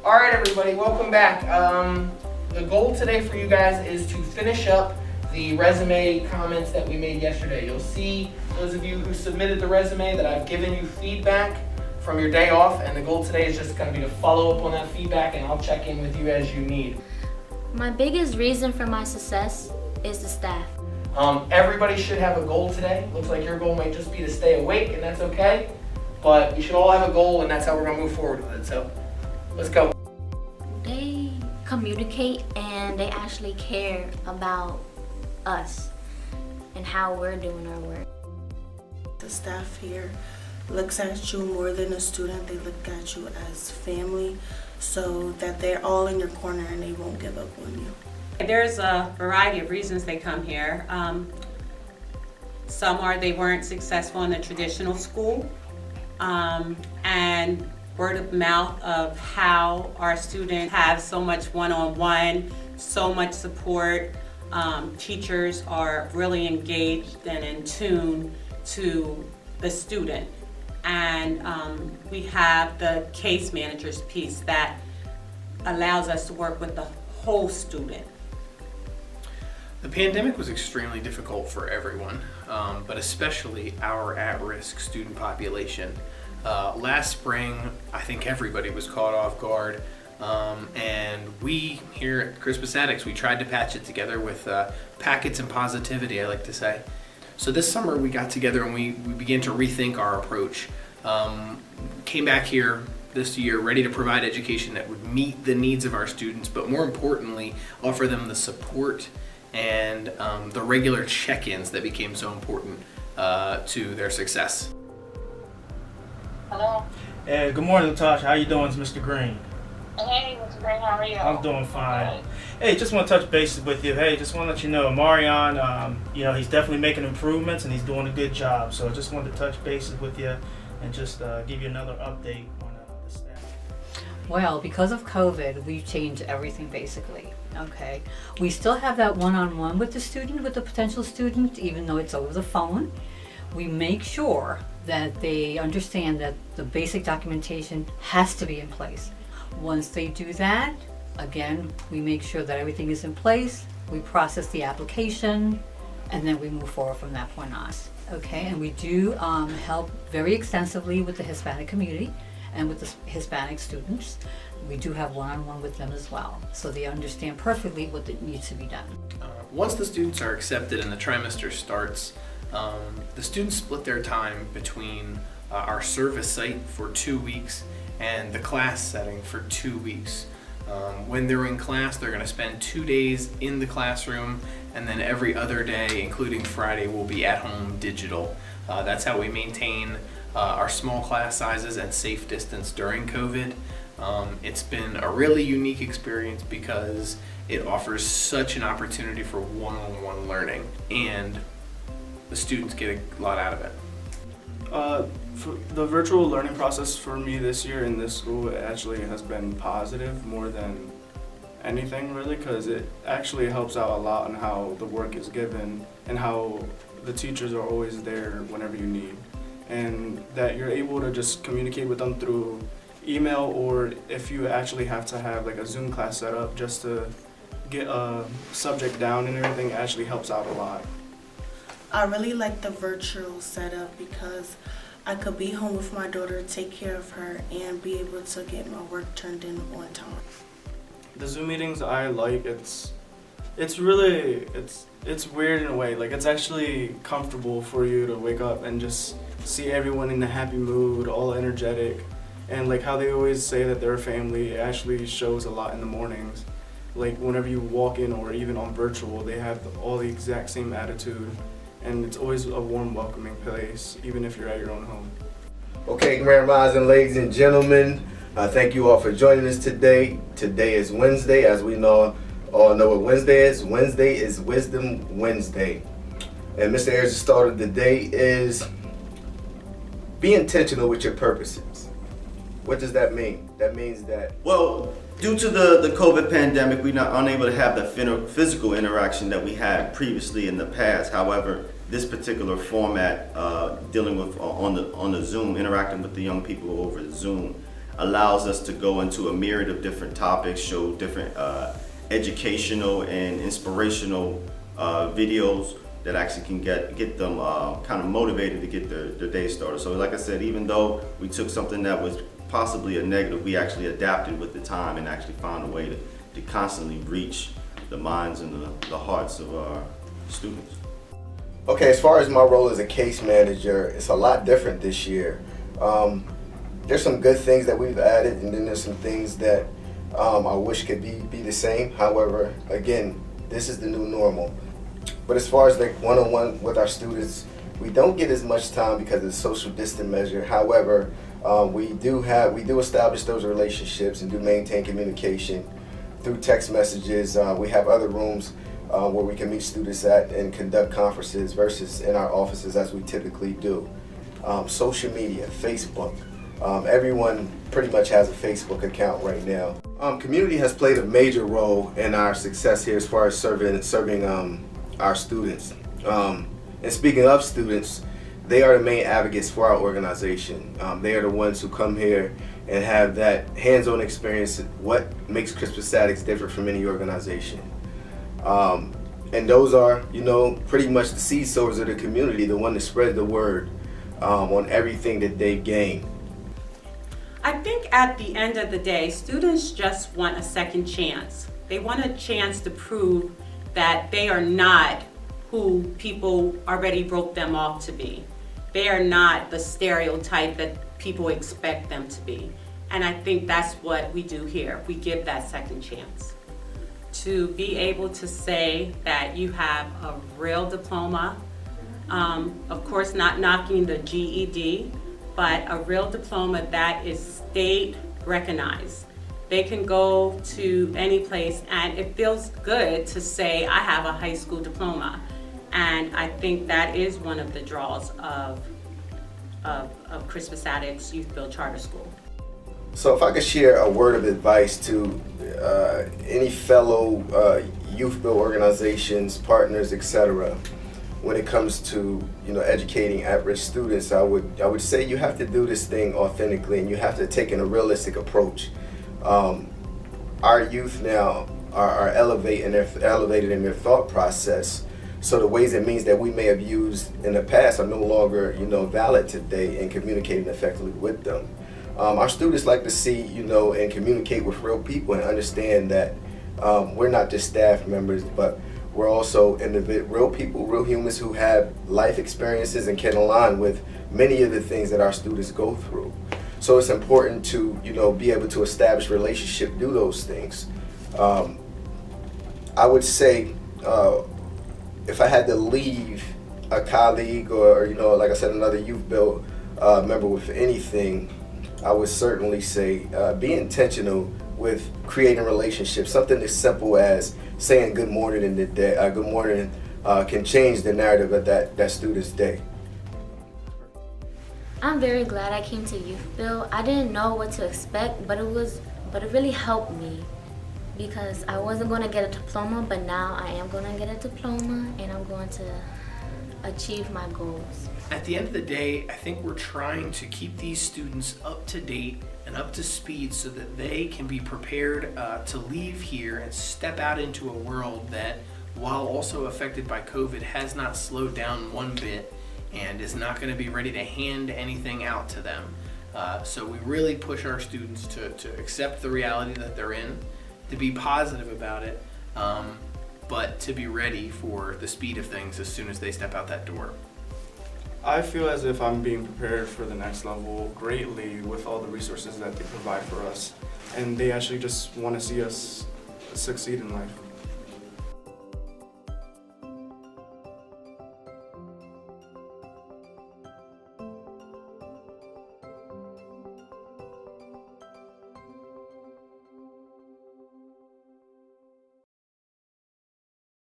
All right, everybody, welcome back. The goal today for you guys is to finish up the resume comments that we made yesterday. You'll see, those of you who submitted the resume, that I've given you feedback from your day off, and the goal today is just going to be to follow up on that feedback, and I'll check in with you as you need. My biggest reason for my success is the staff. Everybody should have a goal today. Looks like your goal might just be to stay awake, and that's okay. But you should all have a goal, and that's how we're going to move forward with it. So let's go. They communicate and they actually care about us and how we're doing our work. The staff here looks at you more than a student. They look at you as family, so that they're all in your corner and they won't give up on you. There's a variety of reasons they come here. Some are they weren't successful in the traditional school, and word of mouth of how our students have so much one-on-one, so much support. Teachers are really engaged and in tune to the student. And we have the case managers piece that allows us to work with the whole student. The pandemic was extremely difficult for everyone, but especially our at-risk student population. Last spring, I think everybody was caught off guard, and we here at Crispus Attucks, we tried to patch it together with packets and positivity, I like to say. So this summer we got together and we began to rethink our approach. Came back here this year ready to provide education that would meet the needs of our students, but more importantly, offer them the support and the regular check-ins that became so important to their success. Hello. Hey, good morning, Latasha. How you doing? It's Mr. Green. Hey, Mr. Green, how are you? I'm doing fine. Hey, just want to touch bases with you. Hey, just want to let you know, Marion, he's definitely making improvements and he's doing a good job. So I just wanted to touch bases with you and just give you another update on the staff. Well, because of COVID, we've changed everything basically. Okay, we still have that one-on-one with the student, with the potential student, even though it's over the phone. We make sure that they understand that the basic documentation has to be in place. Once they do that, again, we make sure that everything is in place, we process the application, and then we move forward from that point on. Okay, and we do help very extensively with the Hispanic community and with the Hispanic students. We do have one-on-one with them as well, so they understand perfectly what needs to be done. Once the students are accepted and the trimester starts, the students split their time between our service site for 2 weeks and the class setting for 2 weeks. When they're in class, they're going to spend 2 days in the classroom, and then every other day, including Friday, will be at home digital. That's how we maintain our small class sizes and safe distance during COVID. It's been a really unique experience because it offers such an opportunity for one-on-one learning, and the students get a lot out of it. For the virtual learning process for me this year in this school actually has been positive more than anything really, because it actually helps out a lot on how the work is given and how the teachers are always there whenever you need, and that you're able to just communicate with them through email, or if you actually have to have like a Zoom class set up just to get a subject down and everything, actually helps out a lot. I really like the virtual setup because I could be home with my daughter, take care of her, and be able to get my work turned in on time. The Zoom meetings I like, it's really weird in a way. Like, it's actually comfortable for you to wake up and just see everyone in a happy mood, all energetic, and like how they always say that they're a family, it actually shows a lot in the mornings. Like whenever you walk in or even on virtual, they have all the exact same attitude. And it's always a warm, welcoming place, even if you're at your own home. Okay, Grand Rising, ladies and gentlemen. Thank you all for joining us today. Today is Wednesday. As we all know what Wednesday is. Wednesday is Wisdom Wednesday. And Mr. Ayers' start of the day is be intentional with your purposes. What does that mean? That means that... Well, due to the COVID pandemic, we're not unable to have the physical interaction that we had previously in the past. However, this particular format, dealing with on the Zoom, interacting with the young people over Zoom, allows us to go into a myriad of different topics, show different educational and inspirational videos that actually can get them kind of motivated to get their day started. So like I said, even though we took something that was possibly a negative, we actually adapted with the time and actually found a way to constantly reach the minds and the hearts of our students. Okay, as far as my role as a case manager, it's a lot different this year. There's some good things that we've added, and then there's some things that I wish could be the same. However, again, this is the new normal. But as far as the one-on-one with our students, we don't get as much time because of the social distance measure. However, we do establish those relationships and do maintain communication through text messages. We have other rooms where we can meet students at and conduct conferences versus in our offices as we typically do. Social media, Facebook. Everyone pretty much has a Facebook account right now. Community has played a major role in our success here as far as serving our students. And speaking of students, they are the main advocates for our organization. They are the ones who come here and have that hands-on experience, what makes Crispus Attucks different from any organization. And those are, pretty much the seed sowers of the community, the one that spread the word on everything that they've gained. I think at the end of the day, students just want a second chance. They want a chance to prove that they are not who people already wrote them off to be. They are not the stereotype that people expect them to be. And I think that's what we do here. We give that second chance. To be able to say that you have a real diploma, of course not knocking the GED, but a real diploma that is state recognized. They can go to any place and it feels good to say, I have a high school diploma. And I think that is one of the draws of Crispus Attucks Youth Build Charter School. So if I could share a word of advice to any fellow youth build organizations, partners, etc., when it comes to educating at-risk students, I would say you have to do this thing authentically, and you have to take in a realistic approach. Our youth now are elevated in their thought process, so the ways and means that we may have used in the past are no longer valid today in communicating effectively with them. Our students like to see and communicate with real people and understand that we're not just staff members, but we're also real people, real humans who have life experiences and can align with many of the things that our students go through. So it's important to be able to establish relationship, do those things. I would say if I had to leave a colleague or like I said, another youth build member with anything, I would certainly say be intentional with creating relationships. Something as simple as saying good morning in the day. Good morning can change the narrative of that student's day. I'm very glad I came to Youth Build. I didn't know what to expect, but it really helped me because I wasn't going to get a diploma, but now I am going to get a diploma and I'm going to achieve my goals. At the end of the day, I think we're trying to keep these students up to date and up to speed so that they can be prepared to leave here and step out into a world that, while also affected by COVID, has not slowed down one bit and is not going to be ready to hand anything out to them. So we really push our students to accept the reality that they're in, to be positive about it, but to be ready for the speed of things as soon as they step out that door. I feel as if I'm being prepared for the next level greatly with all the resources that they provide for us, and they actually just want to see us succeed in life.